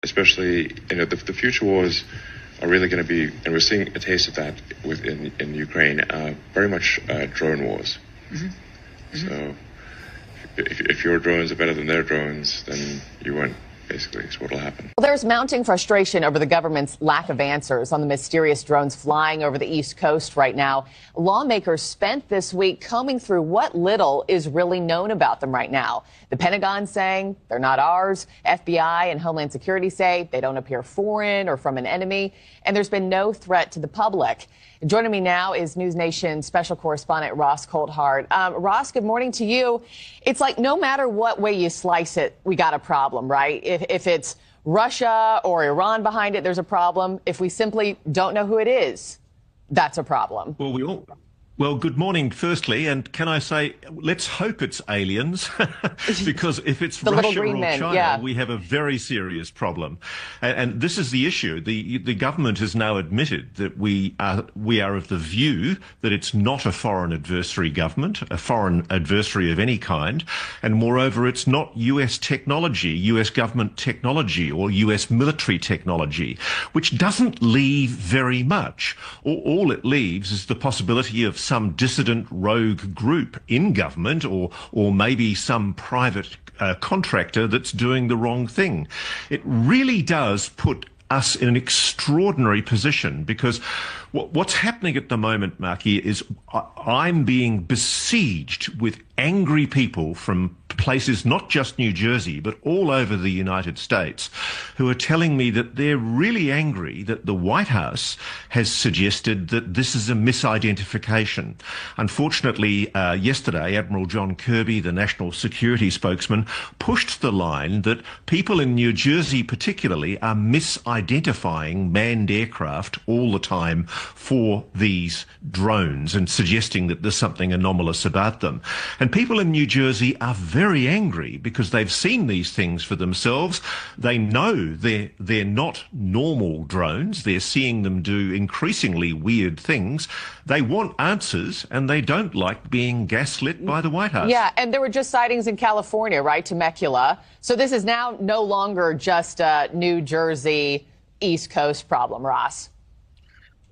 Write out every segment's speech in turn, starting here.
Especially, the future wars are really going to be, and we're seeing a taste of that in Ukraine, very much drone wars. Mm-hmm. Mm-hmm. So if your drones are better than their drones, then you win. Basically, is what will happen. Well, there's mounting frustration over the government's lack of answers on the mysterious drones flying over the East Coast right now. Lawmakers spent this week combing through what little is really known about them right now. The Pentagon saying they're not ours. FBI and Homeland Security say they don't appear foreign or from an enemy. And there's been no threat to the public. Joining me now is News Nation special correspondent Ross Coulthard. Ross, good morning to you. It's like no matter what way you slice it, we got a problem, right? If it's Russia or Iran behind it, there's a problem. If we simply don't know who it is, that's a problem. Well, good morning, firstly, and can I say, let's hope it's aliens, because if it's Russia or China, we have a very serious problem. And this is the issue. The government has now admitted that we are of the view that it's not a foreign adversary government, a foreign adversary of any kind, and moreover, it's not US technology, US government technology or US military technology, which doesn't leave very much. All it leaves is the possibility of some dissident rogue group in government or maybe some private contractor that's doing the wrong thing. It really does put us in an extraordinary position, because what's happening at the moment, Marky, is I'm being besieged with angry people from places not just New Jersey, but all over the United States, who are telling me that they're really angry that the White House has suggested that this is a misidentification. Unfortunately, yesterday, Admiral John Kirby, the national security spokesman, pushed the line that people in New Jersey particularly are misidentifying manned aircraft all the time for these drones and suggesting that there's something anomalous about them. And people in New Jersey are very angry because they've seen these things for themselves. They know they're not normal drones. They're seeing them do increasingly weird things. They want answers, and they don't like being gaslit by the White House. Yeah, and there were just sightings in California, right, Temecula. So this is now no longer just a New Jersey East Coast problem, Ross.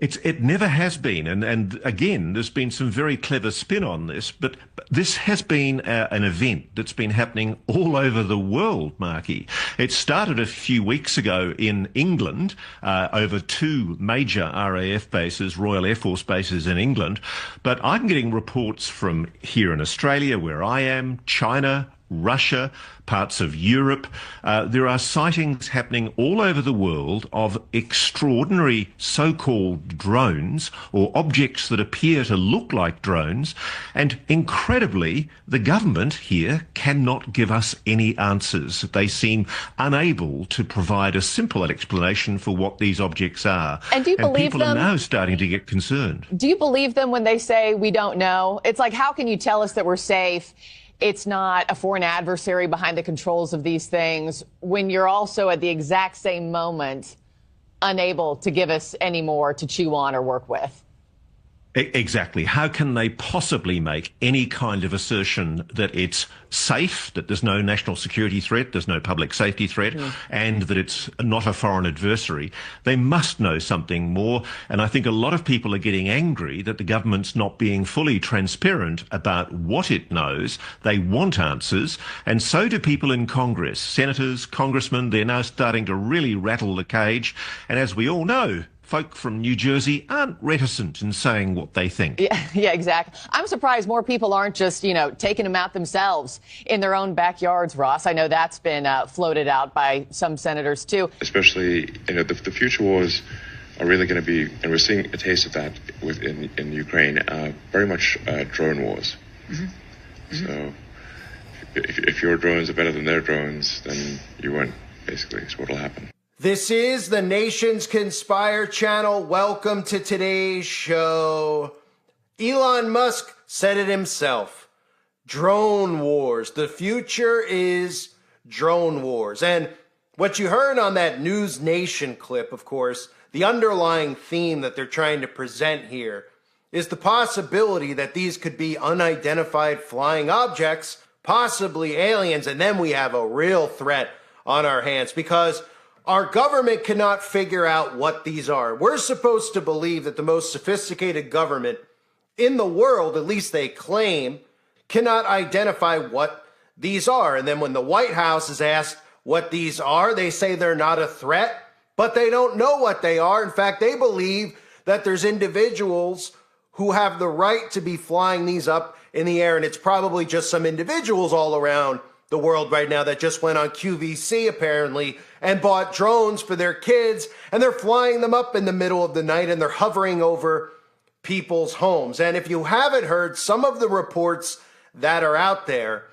It never has been, and again, there's been some very clever spin on this, but this has been an event that's been happening all over the world, Marky. It started a few weeks ago in England, over two major RAF bases, Royal Air Force bases in England, but I'm getting reports from here in Australia, where I am, China, Russia, parts of Europe. There are sightings happening all over the world of extraordinary so-called drones or objects that appear to look like drones. And incredibly, the government here cannot give us any answers. They seem unable to provide a simple explanation for what these objects are. And do you believe people them? Are now starting to get concerned. Do you believe them when they say we don't know? It's like, how can you tell us that we're safe? It's not a foreign adversary behind the controls of these things when you're also at the exact same moment unable to give us any more to chew on or work with. Exactly. How can they possibly make any kind of assertion that it's safe, that there's no national security threat, there's no public safety threat, and that it's not a foreign adversary? They must know something more. And I think a lot of people are getting angry that the government's not being fully transparent about what it knows. They want answers. And so do people in Congress. Senators, congressmen, they're now starting to really rattle the cage. And as we all know, folk from New Jersey aren't reticent in saying what they think. Yeah, exactly. I'm surprised more people aren't just, taking them out themselves in their own backyards, Ross. I know that's been floated out by some senators, too. Especially, the future wars are really going to be, and we're seeing a taste of that in Ukraine, very much drone wars. Mm-hmm. Mm-hmm. So if your drones are better than their drones, then you win, basically, is what will happen. This is the Nation's Conspire channel. Welcome to today's show. Elon Musk said it himself. Drone wars. The future is drone wars. And what you heard on that News Nation clip, of course, the underlying theme that they're trying to present here is the possibility that these could be unidentified flying objects, possibly aliens, and then we have a real threat on our hands, because our government cannot figure out what these are. We're supposed to believe that the most sophisticated government in the world, at least they claim, cannot identify what these are. And then when the White House is asked what these are, they say they're not a threat, but they don't know what they are. In fact, they believe that there's individuals who have the right to be flying these up in the air, and it's probably just some individuals all around the world right now that just went on QVC apparently and bought drones for their kids, and they're flying them up in the middle of the night and they're hovering over people's homes. And if you haven't heard, some of the reports that are out there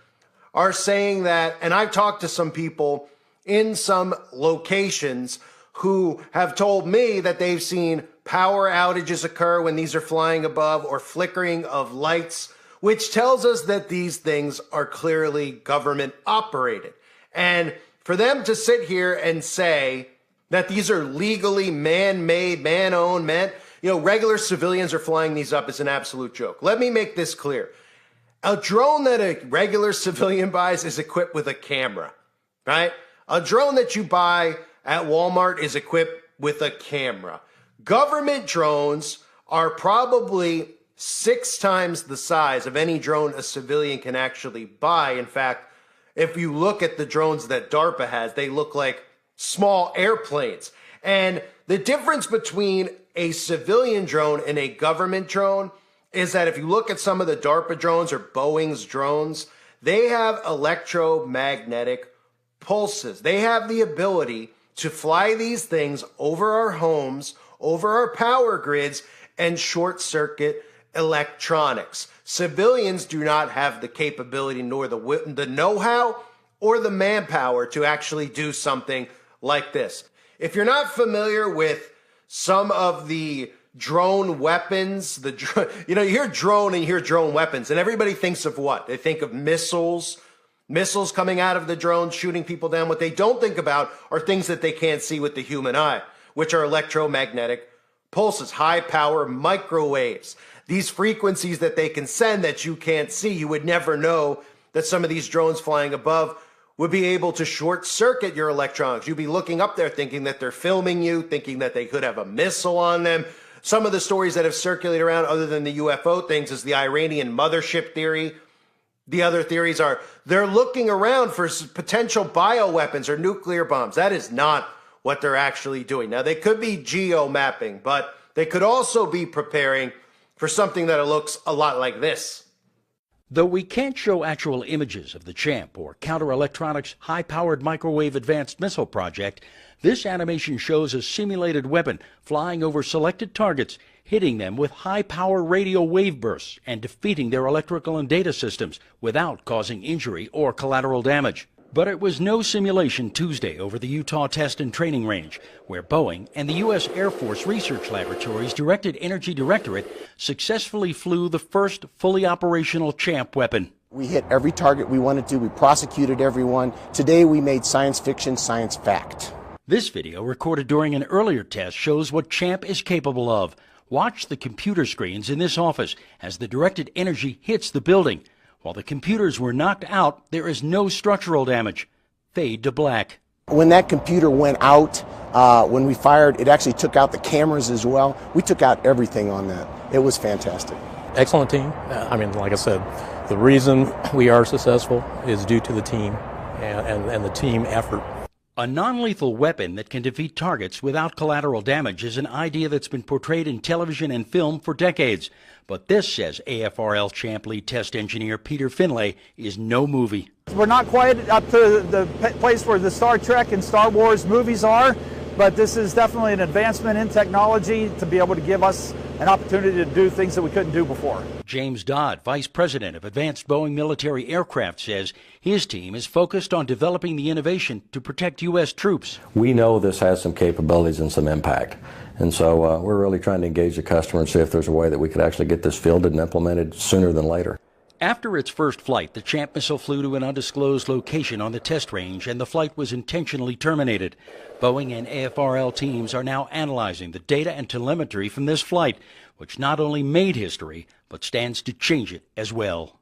are saying that, and I've talked to some people in some locations who have told me that they've seen power outages occur when these are flying above, or flickering of lights, which tells us that these things are clearly government operated. And for them to sit here and say that these are legally man-made, man-owned, regular civilians are flying these up is an absolute joke. Let me make this clear. A drone that a regular civilian buys is equipped with a camera, right? A drone that you buy at Walmart is equipped with a camera. Government drones are probably 6 times the size of any drone a civilian can actually buy. In fact, if you look at the drones that DARPA has, they look like small airplanes. And the difference between a civilian drone and a government drone is that if you look at some of the DARPA drones or Boeing's drones, they have electromagnetic pulses. They have the ability to fly these things over our homes, over our power grids, and short circuit electronics. Civilians do not have the capability nor the know-how or the manpower to actually do something like this. If you're not familiar with some of the drone weapons, you hear drone and you hear drone weapons, and everybody thinks of what? They think of missiles coming out of the drone, shooting people down. What they don't think about are things that they can't see with the human eye, which are electromagnetic pulses, high power microwaves. These frequencies that they can send that you can't see. You would never know that some of these drones flying above would be able to short circuit your electronics. You'd be looking up there thinking that they're filming you, thinking that they could have a missile on them. Some of the stories that have circulated around, other than the UFO things, is the Iranian mothership theory. The other theories are they're looking around for potential bioweapons or nuclear bombs. That is not what they're actually doing. Now, they could be geo-mapping, but they could also be preparing for something that looks a lot like this. Though we can't show actual images of the CHAMP or Counter-Electronics High-Powered Microwave Advanced Missile Project, this animation shows a simulated weapon flying over selected targets, hitting them with high-power radio wave bursts and defeating their electrical and data systems without causing injury or collateral damage. But it was no simulation Tuesday over the Utah Test and Training Range, where Boeing and the U.S. Air Force Research Laboratory's Directed Energy Directorate successfully flew the first fully operational CHAMP weapon. We hit every target we wanted to. We prosecuted everyone. Today we made science fiction science fact. This video, recorded during an earlier test, shows what CHAMP is capable of. Watch the computer screens in this office as the directed energy hits the building. While the computers were knocked out, there is no structural damage. Fade to black. When that computer went out, when we fired, it actually took out the cameras as well. We took out everything on that. It was fantastic. Excellent team. Like I said, the reason we are successful is due to the team and the team effort. A non-lethal weapon that can defeat targets without collateral damage is an idea that's been portrayed in television and film for decades. But this, says AFRL CHAMP lead test engineer Peter Finlay, is no movie. We're not quite up to the place where the Star Trek and Star Wars movies are, but this is definitely an advancement in technology to be able to give us an opportunity to do things that we couldn't do before. James Dodd, Vice President of Advanced Boeing Military Aircraft, says his team is focused on developing the innovation to protect U.S. troops. We know this has some capabilities and some impact, and so we're really trying to engage the customer and see if there's a way that we could actually get this fielded and implemented sooner than later. After its first flight, the CHAMP missile flew to an undisclosed location on the test range, and the flight was intentionally terminated. Boeing and AFRL teams are now analyzing the data and telemetry from this flight, which not only made history, but stands to change it as well.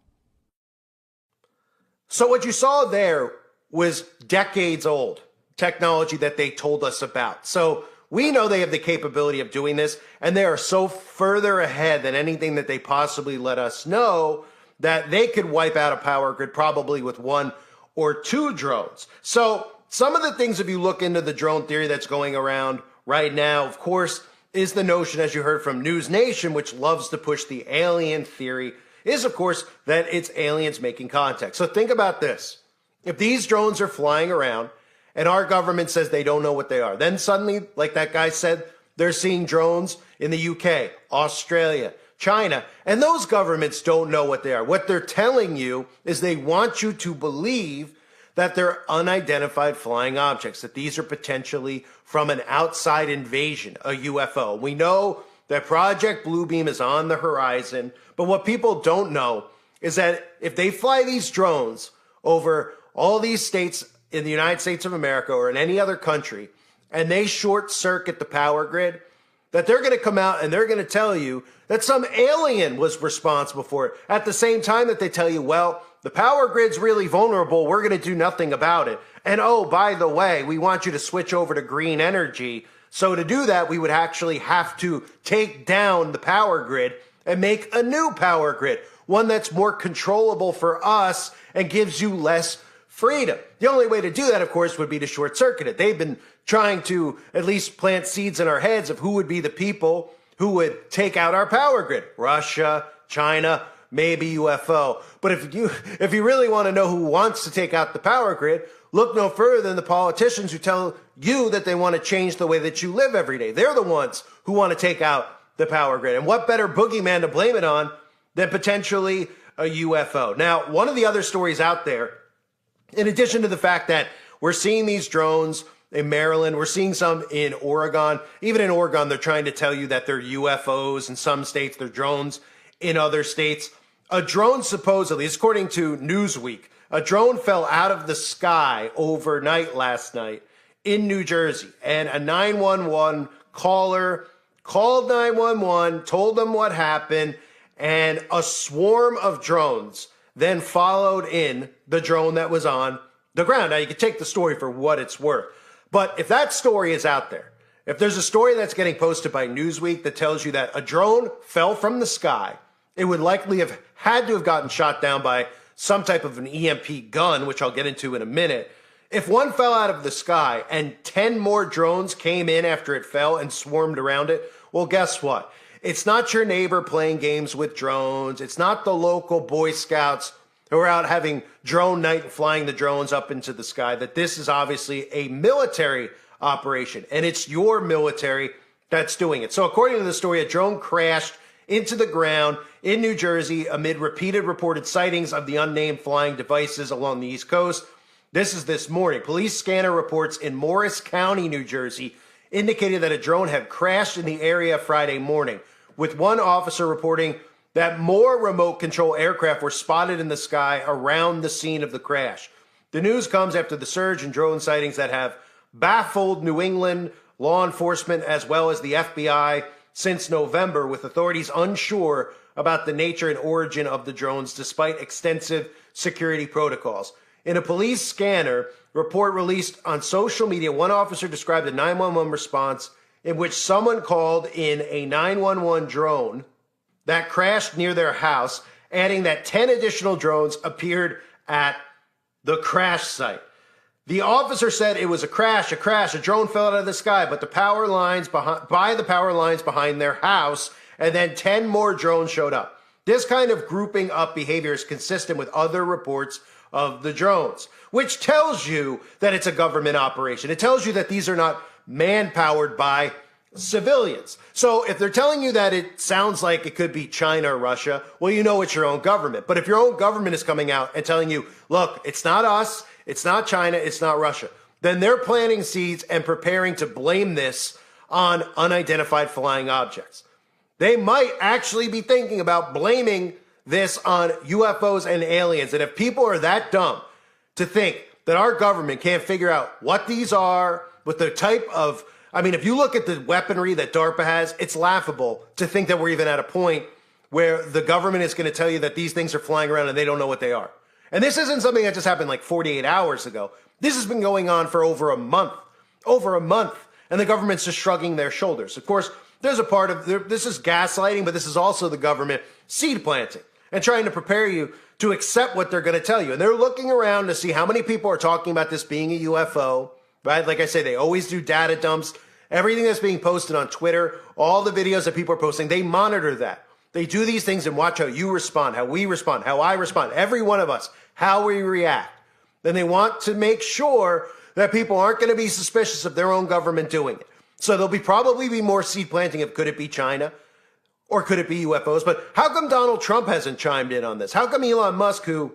So what you saw there was decades old. technology that they told us about. So we know they have the capability of doing this, and they are so further ahead than anything that they possibly let us know that they could wipe out a power grid probably with 1 or 2 drones. So some of the things, if you look into the drone theory that's going around right now, of course, is the notion, as you heard from News Nation, which loves to push the alien theory, is, of course, that it's aliens making contact. So think about this. If these drones are flying around and our government says they don't know what they are, then suddenly, like that guy said, they're seeing drones in the UK, Australia, China, and those governments don't know what they are. What they're telling you is they want you to believe that they're unidentified flying objects, that these are potentially from an outside invasion, a UFO. We know that Project Bluebeam is on the horizon, but what people don't know is that if they fly these drones over all these states in the United States of America or in any other country, and they short circuit the power grid, that they're going to come out and they're going to tell you that some alien was responsible for it. At the same time that they tell you, well, the power grid's really vulnerable, we're going to do nothing about it. And oh, by the way, we want you to switch over to green energy. So to do that, we would actually have to take down the power grid and make a new power grid, one that's more controllable for us and gives you less freedom. The only way to do that, of course, would be to short circuit it. They've been trying to at least plant seeds in our heads of who would be the people who would take out our power grid. Russia, China, maybe UFO. But if you really want to know who wants to take out the power grid, look no further than the politicians who tell you that they want to change the way that you live every day. They're the ones who want to take out the power grid. And what better boogeyman to blame it on than potentially a UFO? Now, one of the other stories out there, in addition to the fact that we're seeing these drones in Maryland, we're seeing some in Oregon. Even in Oregon, they're trying to tell you that they're UFOs. In some states, they're drones. In other states, a drone supposedly, according to Newsweek, a drone fell out of the sky overnight last night in New Jersey. And a 911 caller called 911, told them what happened, and a swarm of drones then followed in the drone that was on the ground. Now, you can take the story for what it's worth. But if that story is out there, if there's a story that's getting posted by Newsweek that tells you that a drone fell from the sky, it would likely have had to have gotten shot down by some type of an EMP gun, which I'll get into in a minute. If one fell out of the sky and 10 more drones came in after it fell and swarmed around it, well, guess what? It's not your neighbor playing games with drones. It's not the local Boy Scouts who are out having drone night and flying the drones up into the sky. That this is obviously a military operation, and it's your military that's doing it. So according to the story, a drone crashed into the ground in New Jersey amid repeated reported sightings of the unnamed flying devices along the East Coast. This is this morning. Police scanner reports in Morris County, New Jersey, indicated that a drone had crashed in the area Friday morning, with one officer reporting that more remote control aircraft were spotted in the sky around the scene of the crash. The news comes after the surge in drone sightings that have baffled New England law enforcement as well as the FBI since November, with authorities unsure about the nature and origin of the drones despite extensive security protocols. In a police scanner report released on social media, one officer described a 911 response in which someone called in a 911 drone that crashed near their house, adding that 10 additional drones appeared at the crash site. The officer said it was a crash. A drone fell out of the sky, but the power lines behind their house, and then 10 more drones showed up. This kind of grouping up behavior is consistent with other reports of the drones, which tells you that it's a government operation. It tells you that these are not man-powered by civilians. So if they're telling you that it sounds like it could be China or Russia, well, you know it's your own government. But if your own government is coming out and telling you, look, it's not us, it's not China, it's not Russia, then they're planting seeds and preparing to blame this on unidentified flying objects. They might actually be thinking about blaming this on UFOs and aliens. And if people are that dumb to think that our government can't figure out what these are, with the type of, I mean, if you look at the weaponry that DARPA has, it's laughable to think that we're even at a point where the government is going to tell you that these things are flying around and they don't know what they are. And this isn't something that just happened like 48 hours ago. This has been going on for over a month. And the government's just shrugging their shoulders. Of course, there's a part of this is gaslighting, but this is also the government seed planting and trying to prepare you to accept what they're going to tell you. And they're looking around to see how many people are talking about this being a UFO, right? Like I say, they always do data dumps. Everything that's being posted on Twitter, all the videos that people are posting, they monitor that. They do these things and watch how you respond, how we respond, how I respond, every one of us, how we react. Then they want to make sure that people aren't going to be suspicious of their own government doing it. So there'll probably be more seed planting of could it be China or could it be UFOs? But how come Donald Trump hasn't chimed in on this? How come Elon Musk, who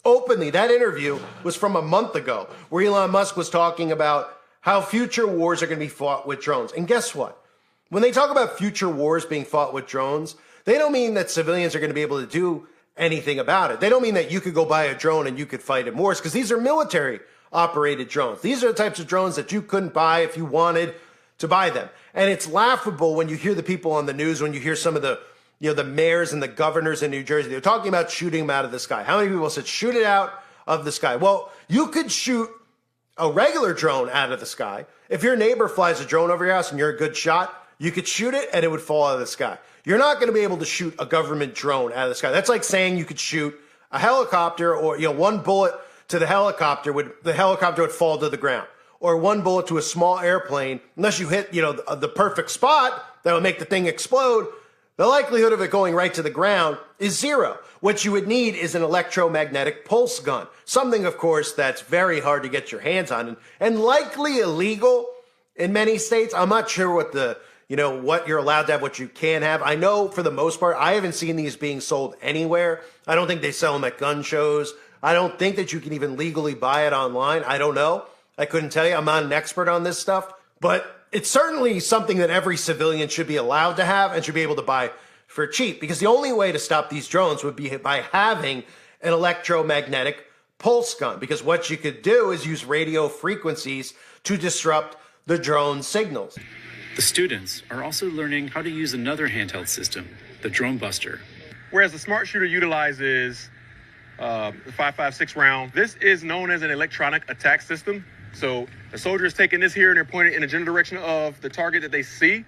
openly, that interview was from a month ago, where Elon Musk was talking about how future wars are going to be fought with drones. And guess what? When they talk about future wars being fought with drones, they don't mean that civilians are going to be able to do anything about it. They don't mean that you could go buy a drone and you could fight in wars, because these are military operated drones. These are the types of drones that you couldn't buy if you wanted to buy them. And it's laughable when you hear the people on the news, when you hear some of the, the mayors and the governors in New Jersey, they're talking about shooting them out of the sky. How many people said shoot it out of the sky? Well, you could shoot a regular drone out of the sky. If your neighbor flies a drone over your house and you're a good shot, you could shoot it and it would fall out of the sky. You're not going to be able to shoot a government drone out of the sky. That's like saying you could shoot a helicopter, or one bullet to the helicopter would fall to the ground, or one bullet to a small airplane, unless you hit the perfect spot that would make the thing explode. The likelihood of it going right to the ground is zero. What you would need is an electromagnetic pulse gun, something, of course, that's very hard to get your hands on and likely illegal in many states. I'm not sure what what you're allowed to have, what you can have. I know for the most part, I haven't seen these being sold anywhere. I don't think they sell them at gun shows. I don't think that you can even legally buy it online. I don't know. I couldn't tell you. I'm not an expert on this stuff, but it's certainly something that every civilian should be allowed to have and should be able to buy for cheap, because the only way to stop these drones would be by having an electromagnetic pulse gun, because what you could do is use radio frequencies to disrupt the drone signals. The students are also learning how to use another handheld system, the Drone Buster. Whereas the Smart Shooter utilizes the 5.56 round, this is known as an electronic attack system. So the soldier is taking this here and they're pointing in the general direction of the target that they see.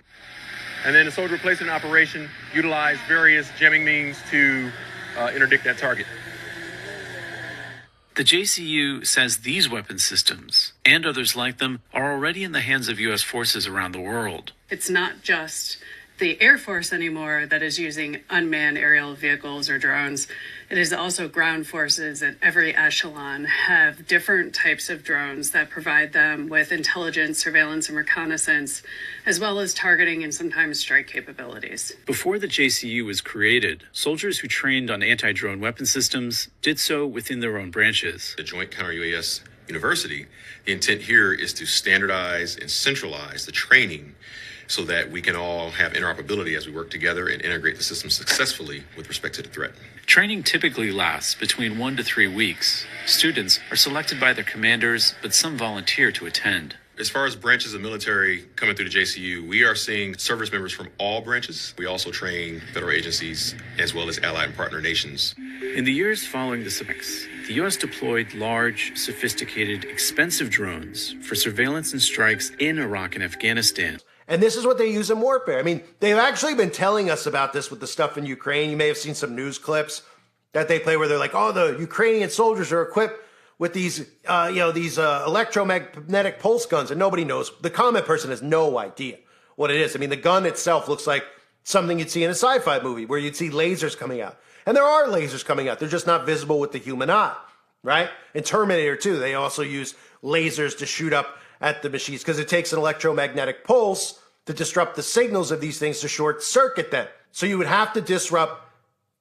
And then the soldier placed in operation utilize various jamming means to interdict that target. The JCU says these weapon systems and others like them are already in the hands of U.S. forces around the world. It's not just the Air Force anymore that is using unmanned aerial vehicles or drones. It is also ground forces at every echelon have different types of drones that provide them with intelligence, surveillance, and reconnaissance, as well as targeting and sometimes strike capabilities. Before the JCU was created, soldiers who trained on anti-drone weapon systems did so within their own branches. The Joint Counter-UAS University, the intent here is to standardize and centralize the training so that we can all have interoperability as we work together and integrate the system successfully with respect to the threat. Training typically lasts between 1 to 3 weeks. Students are selected by their commanders, but some volunteer to attend. As far as branches of military coming through the JCU, we are seeing service members from all branches. We also train federal agencies as well as allied and partner nations. In the years following the summits, the U.S. deployed large, sophisticated, expensive drones for surveillance and strikes in Iraq and Afghanistan. And this is what they use in warfare. I mean, they've actually been telling us about this with the stuff in Ukraine. You may have seen some news clips that they play where they're like, oh, the Ukrainian soldiers are equipped with these electromagnetic pulse guns, and nobody knows. The common person has no idea what it is. I mean, the gun itself looks like something you'd see in a sci-fi movie where you'd see lasers coming out. And there are lasers coming out. They're just not visible with the human eye, right? In Terminator 2, they also use lasers to shoot up at the machines because it takes an electromagnetic pulse to disrupt the signals of these things to short circuit them. So you would have to disrupt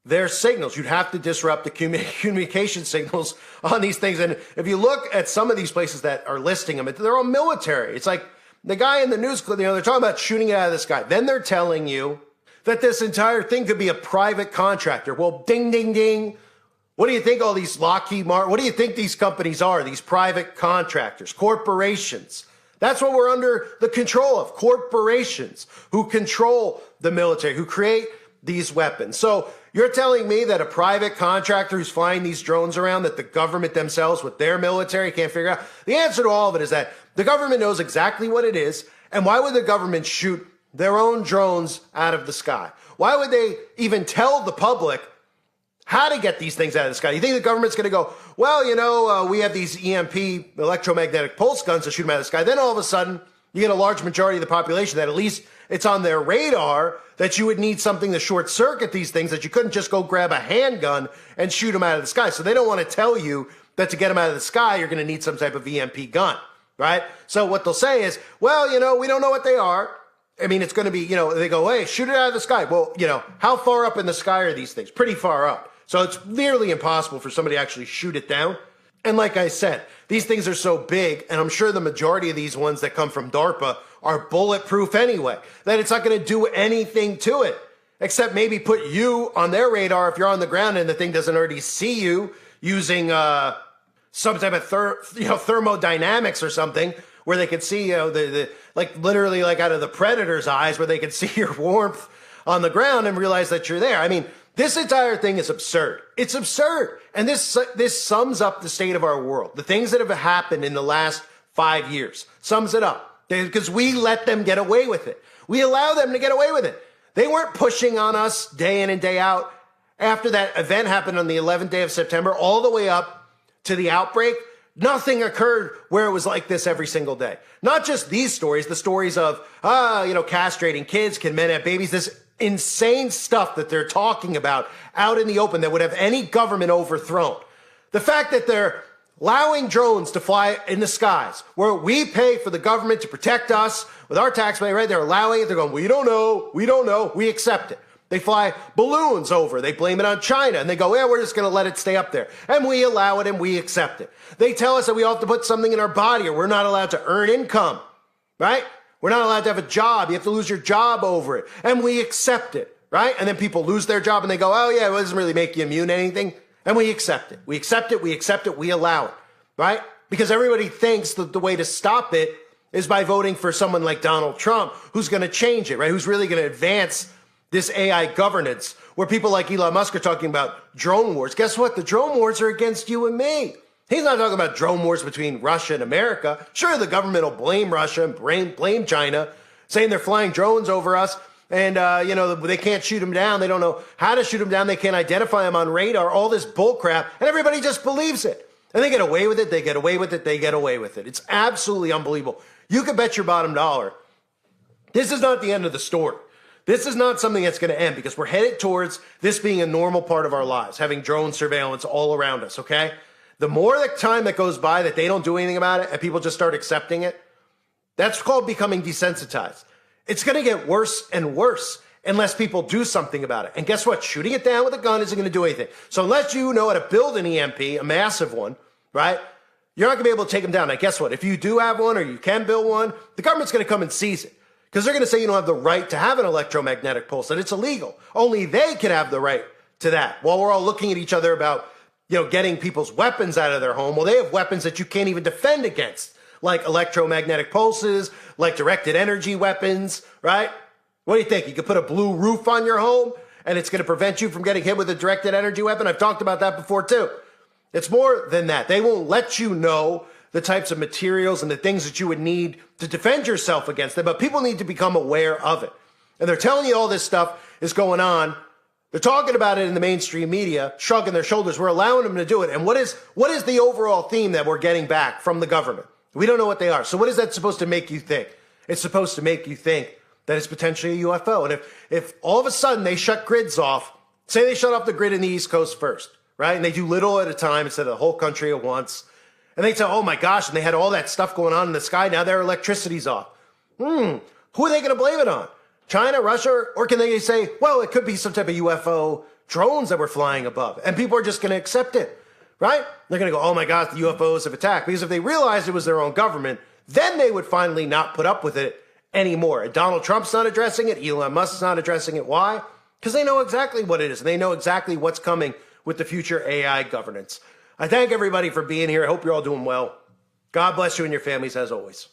their signals. You'd have to disrupt the communication signals on these things. And if you look at some of these places that are listing them, they're all military. It's like the guy in the news clip, they're talking about shooting it out of the sky. Then they're telling you that this entire thing could be a private contractor. Well, ding, ding, ding. What do you think all these Lockheed Martin, what do you think these companies are? These private contractors, corporations. That's what we're under the control of. Corporations who control the military, who create these weapons. So you're telling me that a private contractor who's flying these drones around, that the government themselves with their military can't figure out? The answer to all of it is that the government knows exactly what it is. And why would the government shoot their own drones out of the sky? Why would they even tell the public how to get these things out of the sky? You think the government's going to go, well, you know, we have these EMP, electromagnetic pulse guns to shoot them out of the sky. Then all of a sudden, you get a large majority of the population that at least it's on their radar that you would need something to short circuit these things, that you couldn't just go grab a handgun and shoot them out of the sky. So they don't want to tell you that to get them out of the sky, you're going to need some type of EMP gun, right? So what they'll say is, well, you know, we don't know what they are. I mean, it's going to be, you know, they go, hey, shoot it out of the sky. Well, you know, how far up in the sky are these things? Pretty far up. So it's nearly impossible for somebody to actually shoot it down. And like I said, these things are so big, and I'm sure the majority of these ones that come from DARPA are bulletproof anyway, that it's not going to do anything to it, except maybe put you on their radar if you're on the ground and the thing doesn't already see you, using some type of thermodynamics or something, where they could see, you know, the like literally like out of the Predator's eyes, where they could see your warmth on the ground and realize that you're there. I mean, this entire thing is absurd. It's absurd. And this sums up the state of our world. The things that have happened in the last 5 years sums it up, because we let them get away with it. We allow them to get away with it. They weren't pushing on us day in and day out. After that event happened on the 11th day of September, all the way up to the outbreak, nothing occurred where it was like this every single day. Not just these stories, the stories of, castrating kids, can men have babies, this insane stuff that they're talking about out in the open that would have any government overthrown. The fact that they're allowing drones to fly in the skies, where we pay for the government to protect us with our tax money, right? They're allowing it. They're going, we don't know. We accept it. They fly balloons over. They blame it on China. And they go, yeah, we're just going to let it stay up there. And we allow it and we accept it. They tell us that we all have to put something in our body or we're not allowed to earn income, right? We're not allowed to have a job. You have to lose your job over it. And we accept it, right? And then people lose their job and they go, oh, yeah, it doesn't really make you immune to anything. And we accept it. We accept it. We accept it. We allow it, right? Because everybody thinks that the way to stop it is by voting for someone like Donald Trump, who's going to change it, right? Who's really going to advance this AI governance, where people like Elon Musk are talking about drone wars. Guess what? The drone wars are against you and me. He's not talking about drone wars between Russia and America. Sure, the government will blame Russia and blame China, saying they're flying drones over us and, they can't shoot them down. They don't know how to shoot them down. They can't identify them on radar, all this bull crap, and everybody just believes it. And they get away with it. They get away with it. They get away with it. It's absolutely unbelievable. You could bet your bottom dollar. This is not the end of the story. This is not something that's going to end, because we're headed towards this being a normal part of our lives, having drone surveillance all around us, okay? The more the time that goes by that they don't do anything about it and people just start accepting it, that's called becoming desensitized. It's going to get worse and worse unless people do something about it. And guess what? Shooting it down with a gun isn't going to do anything. So unless you know how to build an EMP, a massive one, right, you're not going to be able to take them down. Now, guess what? If you do have one or you can build one, the government's going to come and seize it, because they're going to say you don't have the right to have an electromagnetic pulse, that it's illegal. Only they can have the right to that, while we're all looking at each other about, getting people's weapons out of their home. Well, they have weapons that you can't even defend against, like electromagnetic pulses, like directed energy weapons, right? What do you think? You could put a blue roof on your home and it's going to prevent you from getting hit with a directed energy weapon? I've talked about that before too. It's more than that. They won't let you know the types of materials and the things that you would need to defend yourself against them, but people need to become aware of it. And they're telling you all this stuff is going on. They're talking about it in the mainstream media, shrugging their shoulders. We're allowing them to do it. And what is the overall theme that we're getting back from the government? We don't know what they are. So what is that supposed to make you think? It's supposed to make you think that it's potentially a UFO. And if all of a sudden they shut grids off, say they shut off the grid in the East Coast first, right? And they do little at a time instead of the whole country at once. And they say, oh my gosh, and they had all that stuff going on in the sky. Now their electricity's off. Who are they going to blame it on? China, Russia, or can they say, well, it could be some type of UFO drones that were flying above, and people are just going to accept it, right? They're going to go, oh my gosh, the UFOs have attacked, because if they realized it was their own government, then they would finally not put up with it anymore. And Donald Trump's not addressing it. Elon Musk's not addressing it. Why? Because they know exactly what it is, and they know exactly what's coming with the future AI governance. I thank everybody for being here. I hope you're all doing well. God bless you and your families as always.